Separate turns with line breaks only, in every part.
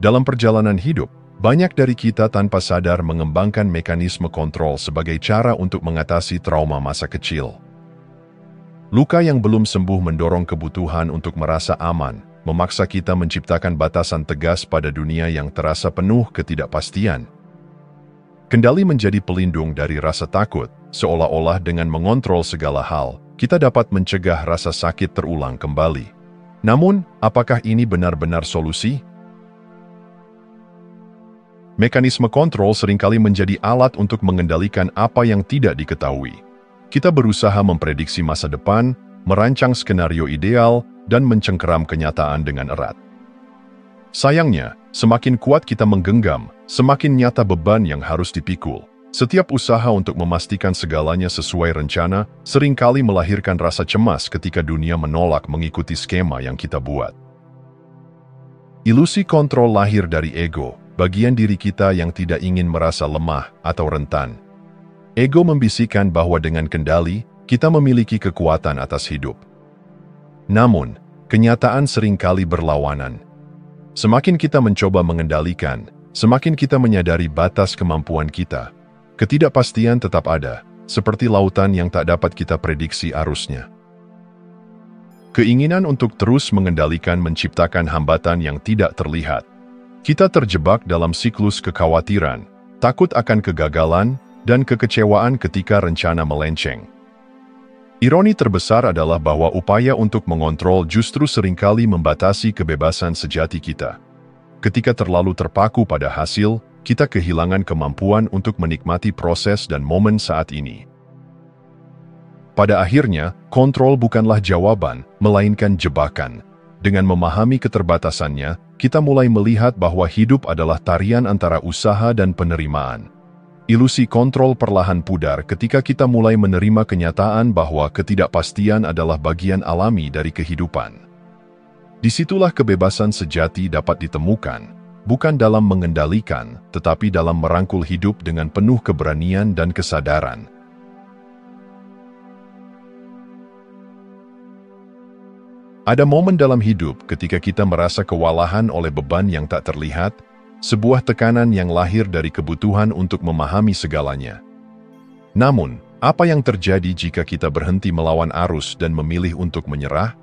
Dalam perjalanan hidup, banyak dari kita tanpa sadar mengembangkan mekanisme kontrol sebagai cara untuk mengatasi trauma masa kecil. Luka yang belum sembuh mendorong kebutuhan untuk merasa aman, memaksa kita menciptakan batasan tegas pada dunia yang terasa penuh ketidakpastian. Kendali menjadi pelindung dari rasa takut, seolah-olah dengan mengontrol segala hal, kita dapat mencegah rasa sakit terulang kembali. Namun, apakah ini benar-benar solusi? Mekanisme kontrol seringkali menjadi alat untuk mengendalikan apa yang tidak diketahui. Kita berusaha memprediksi masa depan, merancang skenario ideal, dan mencengkeram kenyataan dengan erat. Sayangnya, semakin kuat kita menggenggam, semakin nyata beban yang harus dipikul. Setiap usaha untuk memastikan segalanya sesuai rencana seringkali melahirkan rasa cemas ketika dunia menolak mengikuti skema yang kita buat. Ilusi kontrol lahir dari ego, bagian diri kita yang tidak ingin merasa lemah atau rentan. Ego membisikkan bahwa dengan kendali, kita memiliki kekuatan atas hidup. Namun, kenyataan seringkali berlawanan. Semakin kita mencoba mengendalikan, semakin kita menyadari batas kemampuan kita. Ketidakpastian tetap ada, seperti lautan yang tak dapat kita prediksi arusnya. Keinginan untuk terus mengendalikan menciptakan hambatan yang tidak terlihat. Kita terjebak dalam siklus kekhawatiran, takut akan kegagalan, dan kekecewaan ketika rencana melenceng. Ironi terbesar adalah bahwa upaya untuk mengontrol justru seringkali membatasi kebebasan sejati kita. Ketika terlalu terpaku pada hasil, kita kehilangan kemampuan untuk menikmati proses dan momen saat ini. Pada akhirnya, kontrol bukanlah jawaban, melainkan jebakan. Dengan memahami keterbatasannya, kita mulai melihat bahwa hidup adalah tarian antara usaha dan penerimaan. Ilusi kontrol perlahan pudar ketika kita mulai menerima kenyataan bahwa ketidakpastian adalah bagian alami dari kehidupan. Disitulah kebebasan sejati dapat ditemukan, bukan dalam mengendalikan, tetapi dalam merangkul hidup dengan penuh keberanian dan kesadaran. Ada momen dalam hidup ketika kita merasa kewalahan oleh beban yang tak terlihat, sebuah tekanan yang lahir dari kebutuhan untuk memahami segalanya. Namun, apa yang terjadi jika kita berhenti melawan arus dan memilih untuk menyerah?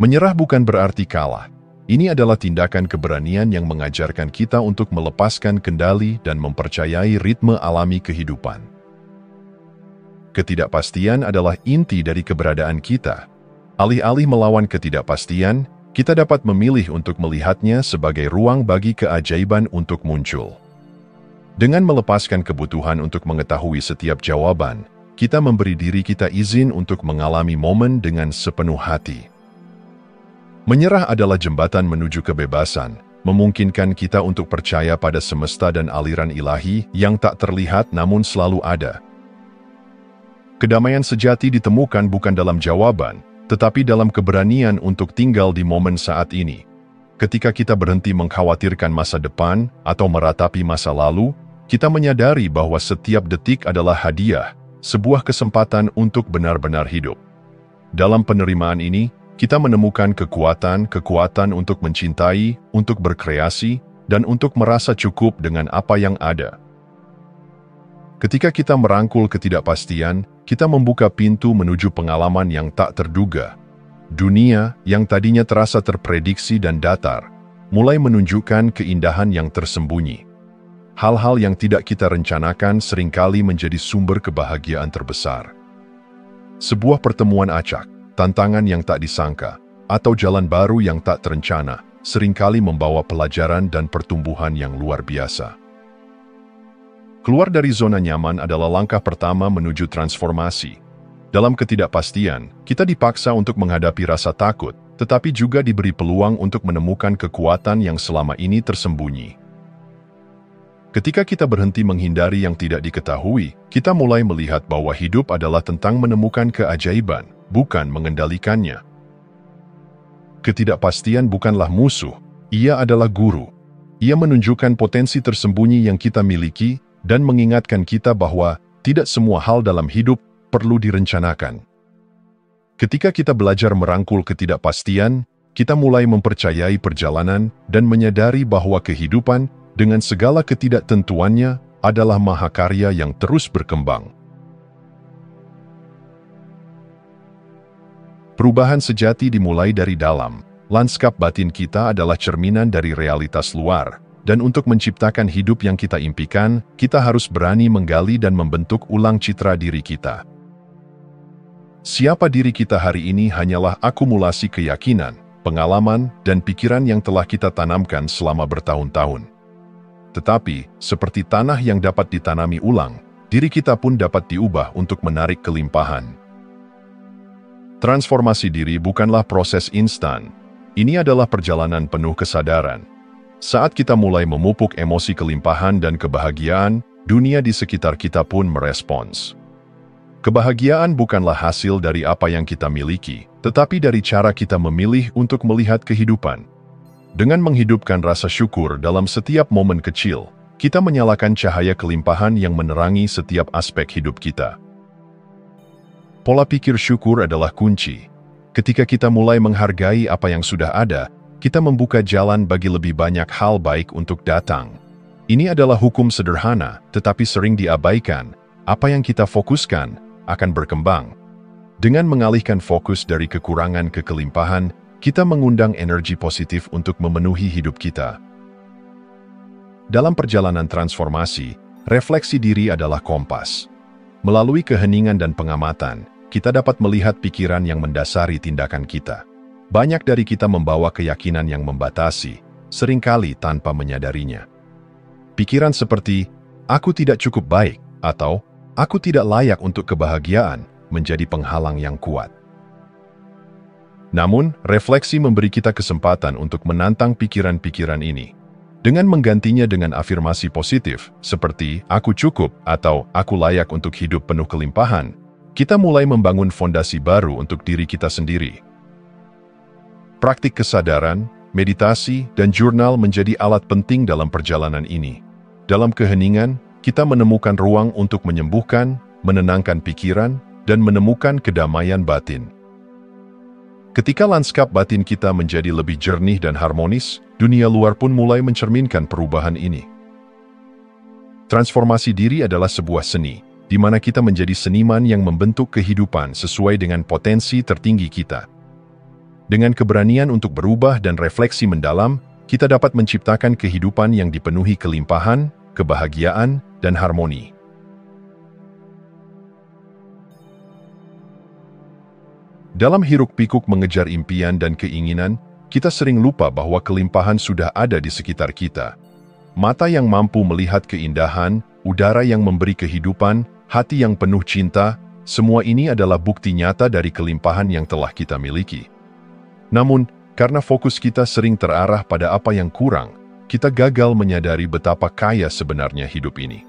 Menyerah bukan berarti kalah. Ini adalah tindakan keberanian yang mengajarkan kita untuk melepaskan kendali dan mempercayai ritme alami kehidupan. Ketidakpastian adalah inti dari keberadaan kita. Alih-alih melawan ketidakpastian, kita dapat memilih untuk melihatnya sebagai ruang bagi keajaiban untuk muncul. Dengan melepaskan kebutuhan untuk mengetahui setiap jawaban, kita memberi diri kita izin untuk mengalami momen dengan sepenuh hati. Menyerah adalah jembatan menuju kebebasan, memungkinkan kita untuk percaya pada semesta dan aliran ilahi yang tak terlihat namun selalu ada. Kedamaian sejati ditemukan bukan dalam jawaban, tetapi dalam keberanian untuk tinggal di momen saat ini. Ketika kita berhenti mengkhawatirkan masa depan atau meratapi masa lalu, kita menyadari bahwa setiap detik adalah hadiah, sebuah kesempatan untuk benar-benar hidup. Dalam penerimaan ini, kita menemukan kekuatan untuk mencintai, untuk berkreasi, dan untuk merasa cukup dengan apa yang ada. Ketika kita merangkul ketidakpastian, kita membuka pintu menuju pengalaman yang tak terduga. Dunia yang tadinya terasa terprediksi dan datar, mulai menunjukkan keindahan yang tersembunyi. Hal-hal yang tidak kita rencanakan seringkali menjadi sumber kebahagiaan terbesar. Sebuah pertemuan acak, tantangan yang tak disangka, atau jalan baru yang tak terencana, seringkali membawa pelajaran dan pertumbuhan yang luar biasa. Keluar dari zona nyaman adalah langkah pertama menuju transformasi. Dalam ketidakpastian, kita dipaksa untuk menghadapi rasa takut, tetapi juga diberi peluang untuk menemukan kekuatan yang selama ini tersembunyi. Ketika kita berhenti menghindari yang tidak diketahui, kita mulai melihat bahwa hidup adalah tentang menemukan keajaiban, bukan mengendalikannya. Ketidakpastian bukanlah musuh, ia adalah guru. Ia menunjukkan potensi tersembunyi yang kita miliki, dan mengingatkan kita bahwa tidak semua hal dalam hidup perlu direncanakan. Ketika kita belajar merangkul ketidakpastian, kita mulai mempercayai perjalanan dan menyadari bahwa kehidupan dengan segala ketidaktentuannya adalah mahakarya yang terus berkembang. Perubahan sejati dimulai dari dalam. Lanskap batin kita adalah cerminan dari realitas luar, dan untuk menciptakan hidup yang kita impikan, kita harus berani menggali dan membentuk ulang citra diri kita. Siapa diri kita hari ini hanyalah akumulasi keyakinan, pengalaman, dan pikiran yang telah kita tanamkan selama bertahun-tahun. Tetapi, seperti tanah yang dapat ditanami ulang, diri kita pun dapat diubah untuk menarik kelimpahan. Transformasi diri bukanlah proses instan. Ini adalah perjalanan penuh kesadaran. Saat kita mulai memupuk emosi kelimpahan dan kebahagiaan, dunia di sekitar kita pun merespons. Kebahagiaan bukanlah hasil dari apa yang kita miliki, tetapi dari cara kita memilih untuk melihat kehidupan. Dengan menghidupkan rasa syukur dalam setiap momen kecil, kita menyalakan cahaya kelimpahan yang menerangi setiap aspek hidup kita. Pola pikir syukur adalah kunci. Ketika kita mulai menghargai apa yang sudah ada, kita membuka jalan bagi lebih banyak hal baik untuk datang. Ini adalah hukum sederhana, tetapi sering diabaikan. Apa yang kita fokuskan akan berkembang. Dengan mengalihkan fokus dari kekurangan ke kelimpahan, kita mengundang energi positif untuk memenuhi hidup kita. Dalam perjalanan transformasi, refleksi diri adalah kompas. Melalui keheningan dan pengamatan, kita dapat melihat pikiran yang mendasari tindakan kita. Banyak dari kita membawa keyakinan yang membatasi, seringkali tanpa menyadarinya. Pikiran seperti, "Aku tidak cukup baik," atau "Aku tidak layak untuk kebahagiaan," menjadi penghalang yang kuat. Namun, refleksi memberi kita kesempatan untuk menantang pikiran-pikiran ini. Dengan menggantinya dengan afirmasi positif, seperti "Aku cukup" atau "Aku layak untuk hidup penuh kelimpahan," kita mulai membangun fondasi baru untuk diri kita sendiri. Praktik kesadaran, meditasi, dan jurnal menjadi alat penting dalam perjalanan ini. Dalam keheningan, kita menemukan ruang untuk menyembuhkan, menenangkan pikiran, dan menemukan kedamaian batin. Ketika lanskap batin kita menjadi lebih jernih dan harmonis, dunia luar pun mulai mencerminkan perubahan ini. Transformasi diri adalah sebuah seni, di mana kita menjadi seniman yang membentuk kehidupan sesuai dengan potensi tertinggi kita. Dengan keberanian untuk berubah dan refleksi mendalam, kita dapat menciptakan kehidupan yang dipenuhi kelimpahan, kebahagiaan, dan harmoni. Dalam hiruk-pikuk mengejar impian dan keinginan, kita sering lupa bahwa kelimpahan sudah ada di sekitar kita. Mata yang mampu melihat keindahan, udara yang memberi kehidupan, hati yang penuh cinta, semua ini adalah bukti nyata dari kelimpahan yang telah kita miliki. Namun, karena fokus kita sering terarah pada apa yang kurang, kita gagal menyadari betapa kaya sebenarnya hidup ini.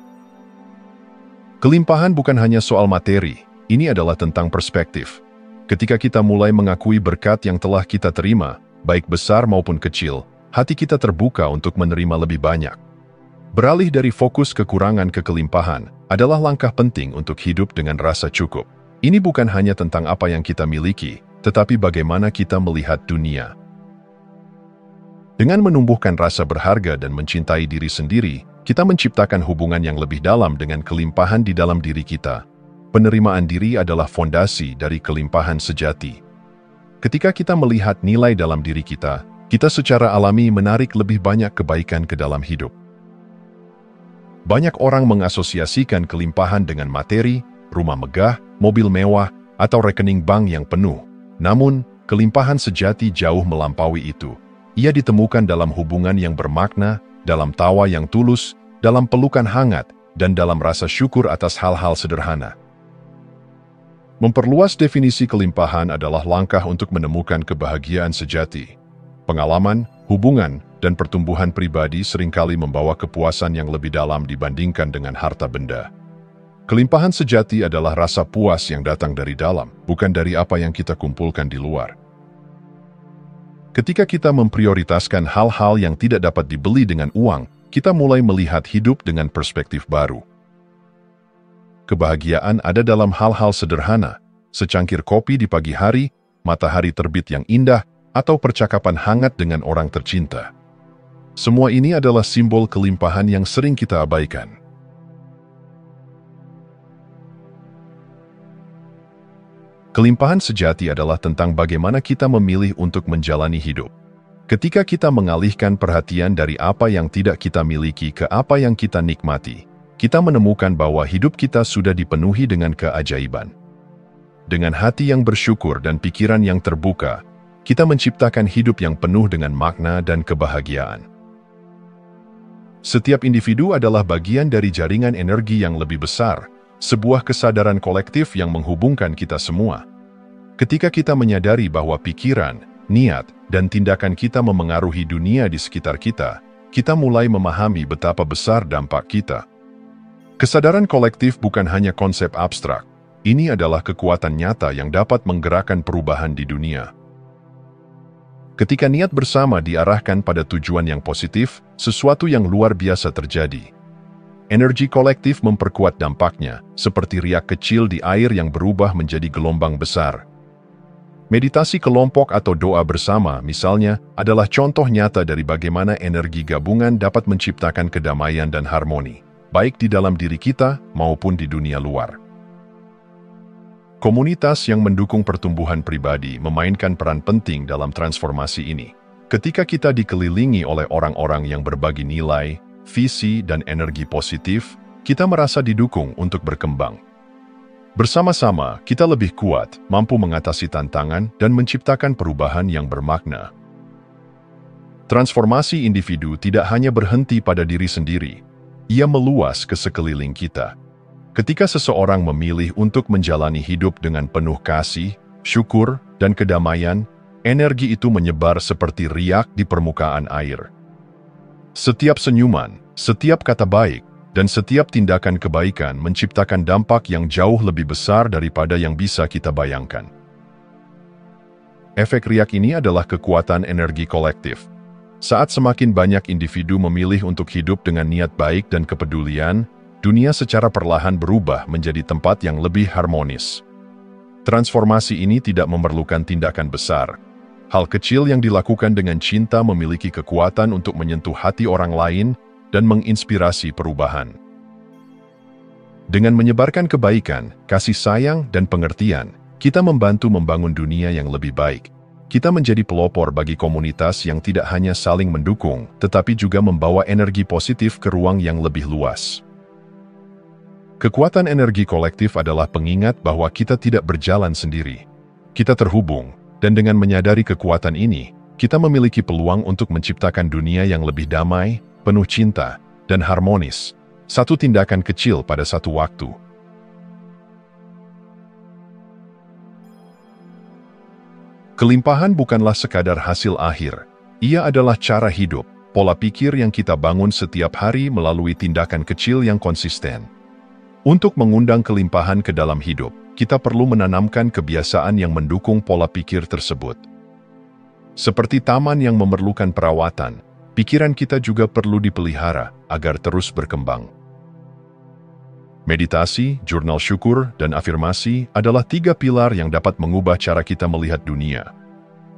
Kelimpahan bukan hanya soal materi, ini adalah tentang perspektif. Ketika kita mulai mengakui berkat yang telah kita terima, baik besar maupun kecil, hati kita terbuka untuk menerima lebih banyak. Beralih dari fokus kekurangan ke kelimpahan adalah langkah penting untuk hidup dengan rasa cukup. Ini bukan hanya tentang apa yang kita miliki, tetapi bagaimana kita melihat dunia. Dengan menumbuhkan rasa berharga dan mencintai diri sendiri, kita menciptakan hubungan yang lebih dalam dengan kelimpahan di dalam diri kita. Penerimaan diri adalah fondasi dari kelimpahan sejati. Ketika kita melihat nilai dalam diri kita, kita secara alami menarik lebih banyak kebaikan ke dalam hidup. Banyak orang mengasosiasikan kelimpahan dengan materi, rumah megah, mobil mewah, atau rekening bank yang penuh. Namun, kelimpahan sejati jauh melampaui itu. Ia ditemukan dalam hubungan yang bermakna, dalam tawa yang tulus, dalam pelukan hangat, dan dalam rasa syukur atas hal-hal sederhana. Memperluas definisi kelimpahan adalah langkah untuk menemukan kebahagiaan sejati. Pengalaman, hubungan, dan pertumbuhan pribadi seringkali membawa kepuasan yang lebih dalam dibandingkan dengan harta benda. Kelimpahan sejati adalah rasa puas yang datang dari dalam, bukan dari apa yang kita kumpulkan di luar. Ketika kita memprioritaskan hal-hal yang tidak dapat dibeli dengan uang, kita mulai melihat hidup dengan perspektif baru. Kebahagiaan ada dalam hal-hal sederhana, secangkir kopi di pagi hari, matahari terbit yang indah, atau percakapan hangat dengan orang tercinta. Semua ini adalah simbol kelimpahan yang sering kita abaikan. Kelimpahan sejati adalah tentang bagaimana kita memilih untuk menjalani hidup. Ketika kita mengalihkan perhatian dari apa yang tidak kita miliki ke apa yang kita nikmati, kita menemukan bahwa hidup kita sudah dipenuhi dengan keajaiban. Dengan hati yang bersyukur dan pikiran yang terbuka, kita menciptakan hidup yang penuh dengan makna dan kebahagiaan. Setiap individu adalah bagian dari jaringan energi yang lebih besar, sebuah kesadaran kolektif yang menghubungkan kita semua. Ketika kita menyadari bahwa pikiran, niat, dan tindakan kita memengaruhi dunia di sekitar kita, kita mulai memahami betapa besar dampak kita. Kesadaran kolektif bukan hanya konsep abstrak, ini adalah kekuatan nyata yang dapat menggerakkan perubahan di dunia. Ketika niat bersama diarahkan pada tujuan yang positif, sesuatu yang luar biasa terjadi. Energi kolektif memperkuat dampaknya, seperti riak kecil di air yang berubah menjadi gelombang besar. Meditasi kelompok atau doa bersama, misalnya, adalah contoh nyata dari bagaimana energi gabungan dapat menciptakan kedamaian dan harmoni, baik di dalam diri kita maupun di dunia luar. Komunitas yang mendukung pertumbuhan pribadi memainkan peran penting dalam transformasi ini. Ketika kita dikelilingi oleh orang-orang yang berbagi nilai, visi, dan energi positif, kita merasa didukung untuk berkembang. Bersama-sama, kita lebih kuat, mampu mengatasi tantangan, dan menciptakan perubahan yang bermakna. Transformasi individu tidak hanya berhenti pada diri sendiri, ia meluas ke sekeliling kita. Ketika seseorang memilih untuk menjalani hidup dengan penuh kasih, syukur, dan kedamaian, energi itu menyebar seperti riak di permukaan air. Setiap senyuman, setiap kata baik, dan setiap tindakan kebaikan menciptakan dampak yang jauh lebih besar daripada yang bisa kita bayangkan. Efek riak ini adalah kekuatan energi kolektif. Saat semakin banyak individu memilih untuk hidup dengan niat baik dan kepedulian, dunia secara perlahan berubah menjadi tempat yang lebih harmonis. Transformasi ini tidak memerlukan tindakan besar. Hal kecil yang dilakukan dengan cinta memiliki kekuatan untuk menyentuh hati orang lain dan menginspirasi perubahan. Dengan menyebarkan kebaikan, kasih sayang, dan pengertian, kita membantu membangun dunia yang lebih baik. Kita menjadi pelopor bagi komunitas yang tidak hanya saling mendukung, tetapi juga membawa energi positif ke ruang yang lebih luas. Kekuatan energi kolektif adalah pengingat bahwa kita tidak berjalan sendiri. Kita terhubung, dan dengan menyadari kekuatan ini, kita memiliki peluang untuk menciptakan dunia yang lebih damai, penuh cinta, dan harmonis. Satu tindakan kecil pada satu waktu. Kelimpahan bukanlah sekadar hasil akhir. Ia adalah cara hidup, pola pikir yang kita bangun setiap hari melalui tindakan kecil yang konsisten. Untuk mengundang kelimpahan ke dalam hidup, kita perlu menanamkan kebiasaan yang mendukung pola pikir tersebut. Seperti taman yang memerlukan perawatan, pikiran kita juga perlu dipelihara agar terus berkembang. Meditasi, jurnal syukur, dan afirmasi adalah 3 pilar yang dapat mengubah cara kita melihat dunia.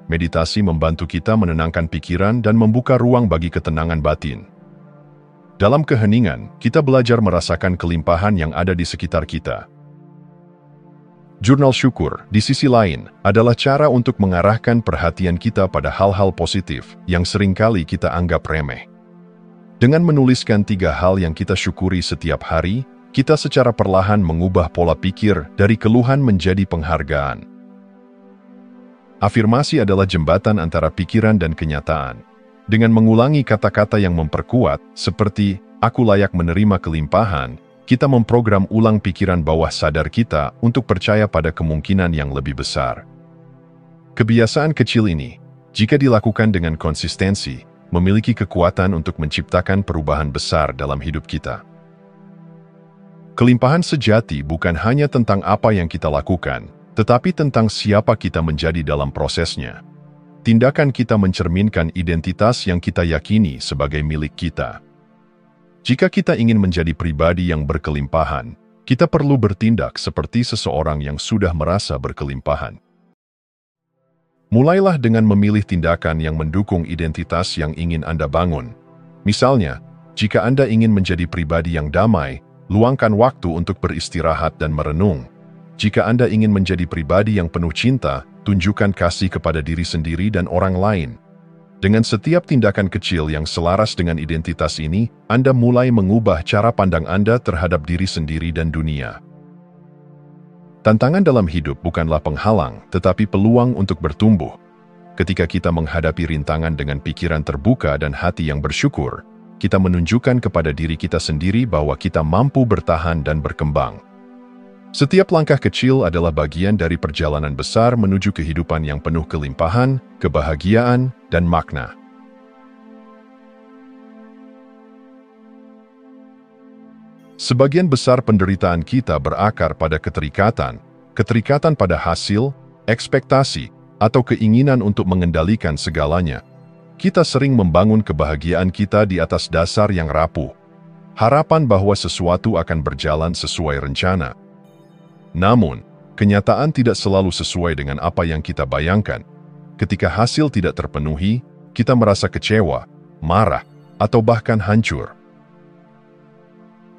Meditasi membantu kita menenangkan pikiran dan membuka ruang bagi ketenangan batin. Dalam keheningan, kita belajar merasakan kelimpahan yang ada di sekitar kita. Jurnal syukur, di sisi lain, adalah cara untuk mengarahkan perhatian kita pada hal-hal positif yang seringkali kita anggap remeh. Dengan menuliskan 3 hal yang kita syukuri setiap hari, kita secara perlahan mengubah pola pikir dari keluhan menjadi penghargaan. Afirmasi adalah jembatan antara pikiran dan kenyataan. Dengan mengulangi kata-kata yang memperkuat, seperti "aku layak menerima kelimpahan", kita memprogram ulang pikiran bawah sadar kita untuk percaya pada kemungkinan yang lebih besar. Kebiasaan kecil ini, jika dilakukan dengan konsistensi, memiliki kekuatan untuk menciptakan perubahan besar dalam hidup kita. Kelimpahan sejati bukan hanya tentang apa yang kita lakukan, tetapi tentang siapa kita menjadi dalam prosesnya. Tindakan kita mencerminkan identitas yang kita yakini sebagai milik kita. Jika kita ingin menjadi pribadi yang berkelimpahan, kita perlu bertindak seperti seseorang yang sudah merasa berkelimpahan. Mulailah dengan memilih tindakan yang mendukung identitas yang ingin Anda bangun. Misalnya, jika Anda ingin menjadi pribadi yang damai, luangkan waktu untuk beristirahat dan merenung. Jika Anda ingin menjadi pribadi yang penuh cinta, tunjukkan kasih kepada diri sendiri dan orang lain. Dengan setiap tindakan kecil yang selaras dengan identitas ini, Anda mulai mengubah cara pandang Anda terhadap diri sendiri dan dunia. Tantangan dalam hidup bukanlah penghalang, tetapi peluang untuk bertumbuh. Ketika kita menghadapi rintangan dengan pikiran terbuka dan hati yang bersyukur, kita menunjukkan kepada diri kita sendiri bahwa kita mampu bertahan dan berkembang. Setiap langkah kecil adalah bagian dari perjalanan besar menuju kehidupan yang penuh kelimpahan, kebahagiaan, dan makna. Sebagian besar penderitaan kita berakar pada keterikatan pada hasil, ekspektasi, atau keinginan untuk mengendalikan segalanya. Kita sering membangun kebahagiaan kita di atas dasar yang rapuh, harapan bahwa sesuatu akan berjalan sesuai rencana. Namun, kenyataan tidak selalu sesuai dengan apa yang kita bayangkan. Ketika hasil tidak terpenuhi, kita merasa kecewa, marah, atau bahkan hancur.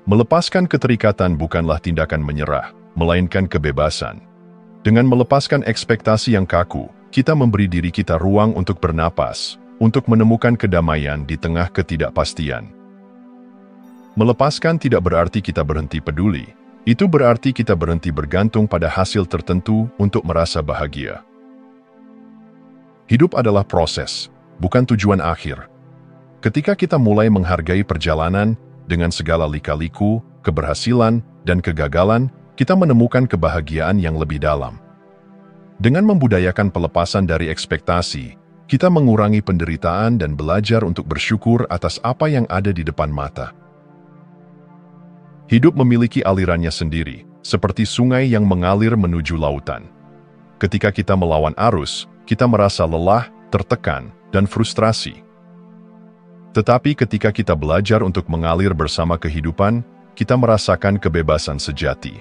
Melepaskan keterikatan bukanlah tindakan menyerah, melainkan kebebasan. Dengan melepaskan ekspektasi yang kaku, kita memberi diri kita ruang untuk bernapas, untuk menemukan kedamaian di tengah ketidakpastian. Melepaskan tidak berarti kita berhenti peduli. Itu berarti kita berhenti bergantung pada hasil tertentu untuk merasa bahagia. Hidup adalah proses, bukan tujuan akhir. Ketika kita mulai menghargai perjalanan, dengan segala lika-liku, keberhasilan, dan kegagalan, kita menemukan kebahagiaan yang lebih dalam. Dengan membudayakan pelepasan dari ekspektasi, kita mengurangi penderitaan dan belajar untuk bersyukur atas apa yang ada di depan mata. Hidup memiliki alirannya sendiri, seperti sungai yang mengalir menuju lautan. Ketika kita melawan arus, kita merasa lelah, tertekan, dan frustrasi. Tetapi ketika kita belajar untuk mengalir bersama kehidupan, kita merasakan kebebasan sejati.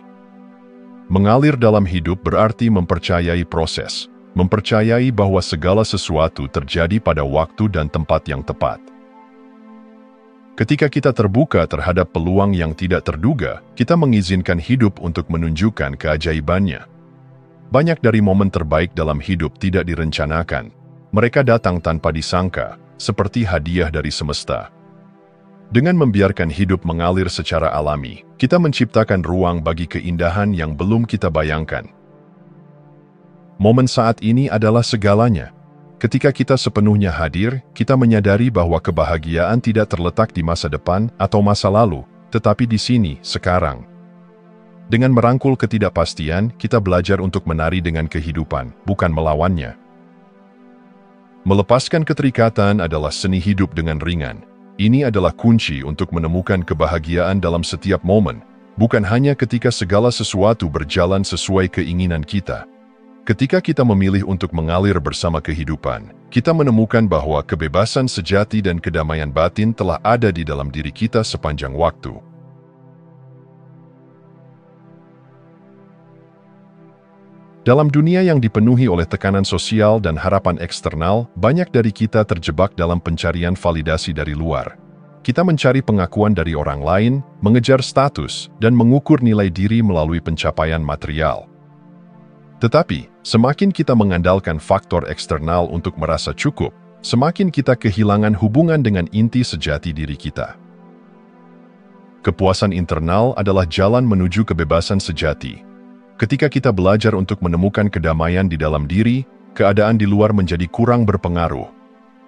Mengalir dalam hidup berarti mempercayai proses, mempercayai bahwa segala sesuatu terjadi pada waktu dan tempat yang tepat. Ketika kita terbuka terhadap peluang yang tidak terduga, kita mengizinkan hidup untuk menunjukkan keajaibannya. Banyak dari momen terbaik dalam hidup tidak direncanakan. Mereka datang tanpa disangka, seperti hadiah dari semesta. Dengan membiarkan hidup mengalir secara alami, kita menciptakan ruang bagi keindahan yang belum kita bayangkan. Momen saat ini adalah segalanya. Ketika kita sepenuhnya hadir, kita menyadari bahwa kebahagiaan tidak terletak di masa depan atau masa lalu, tetapi di sini, sekarang. Dengan merangkul ketidakpastian, kita belajar untuk menari dengan kehidupan, bukan melawannya. Melepaskan keterikatan adalah seni hidup dengan ringan. Ini adalah kunci untuk menemukan kebahagiaan dalam setiap momen, bukan hanya ketika segala sesuatu berjalan sesuai keinginan kita. Ketika kita memilih untuk mengalir bersama kehidupan, kita menemukan bahwa kebebasan sejati dan kedamaian batin telah ada di dalam diri kita sepanjang waktu. Dalam dunia yang dipenuhi oleh tekanan sosial dan harapan eksternal, banyak dari kita terjebak dalam pencarian validasi dari luar. Kita mencari pengakuan dari orang lain, mengejar status, dan mengukur nilai diri melalui pencapaian material. Tetapi, semakin kita mengandalkan faktor eksternal untuk merasa cukup, semakin kita kehilangan hubungan dengan inti sejati diri kita. Kepuasan internal adalah jalan menuju kebebasan sejati. Ketika kita belajar untuk menemukan kedamaian di dalam diri, keadaan di luar menjadi kurang berpengaruh.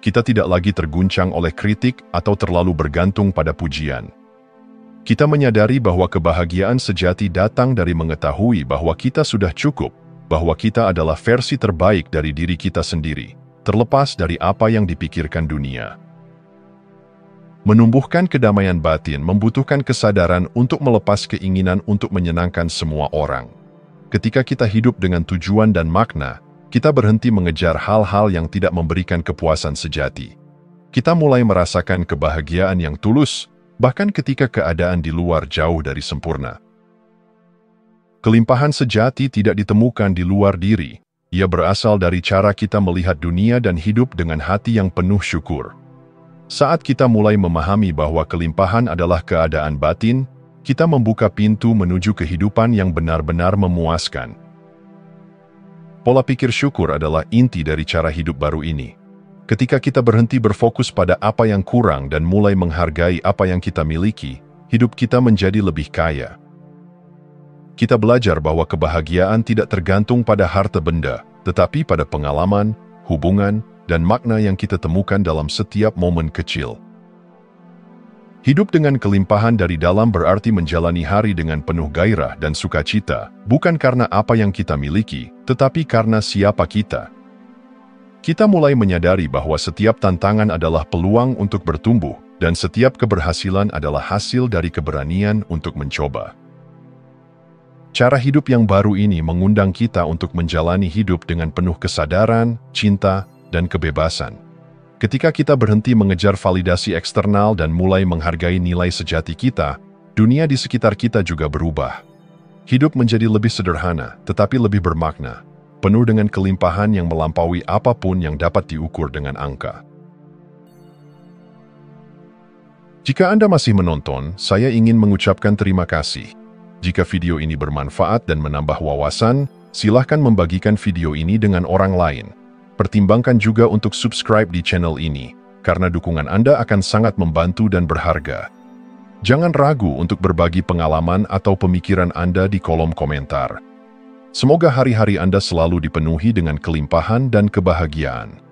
Kita tidak lagi terguncang oleh kritik atau terlalu bergantung pada pujian. Kita menyadari bahwa kebahagiaan sejati datang dari mengetahui bahwa kita sudah cukup, bahwa kita adalah versi terbaik dari diri kita sendiri, terlepas dari apa yang dipikirkan dunia. Menumbuhkan kedamaian batin membutuhkan kesadaran untuk melepas keinginan untuk menyenangkan semua orang. Ketika kita hidup dengan tujuan dan makna, kita berhenti mengejar hal-hal yang tidak memberikan kepuasan sejati. Kita mulai merasakan kebahagiaan yang tulus, bahkan ketika keadaan di luar jauh dari sempurna. Kelimpahan sejati tidak ditemukan di luar diri. Ia berasal dari cara kita melihat dunia dan hidup dengan hati yang penuh syukur. Saat kita mulai memahami bahwa kelimpahan adalah keadaan batin, kita membuka pintu menuju kehidupan yang benar-benar memuaskan. Pola pikir syukur adalah inti dari cara hidup baru ini. Ketika kita berhenti berfokus pada apa yang kurang dan mulai menghargai apa yang kita miliki, hidup kita menjadi lebih kaya. Kita belajar bahwa kebahagiaan tidak tergantung pada harta benda, tetapi pada pengalaman, hubungan, dan makna yang kita temukan dalam setiap momen kecil. Hidup dengan kelimpahan dari dalam berarti menjalani hari dengan penuh gairah dan sukacita, bukan karena apa yang kita miliki, tetapi karena siapa kita. Kita mulai menyadari bahwa setiap tantangan adalah peluang untuk bertumbuh, dan setiap keberhasilan adalah hasil dari keberanian untuk mencoba. Cara hidup yang baru ini mengundang kita untuk menjalani hidup dengan penuh kesadaran, cinta, dan kebebasan. Ketika kita berhenti mengejar validasi eksternal dan mulai menghargai nilai sejati kita, dunia di sekitar kita juga berubah. Hidup menjadi lebih sederhana, tetapi lebih bermakna, penuh dengan kelimpahan yang melampaui apapun yang dapat diukur dengan angka. Jika Anda masih menonton, saya ingin mengucapkan terima kasih. Jika video ini bermanfaat dan menambah wawasan, silahkan membagikan video ini dengan orang lain. Pertimbangkan juga untuk subscribe di channel ini, karena dukungan Anda akan sangat membantu dan berharga. Jangan ragu untuk berbagi pengalaman atau pemikiran Anda di kolom komentar. Semoga hari-hari Anda selalu dipenuhi dengan kelimpahan dan kebahagiaan.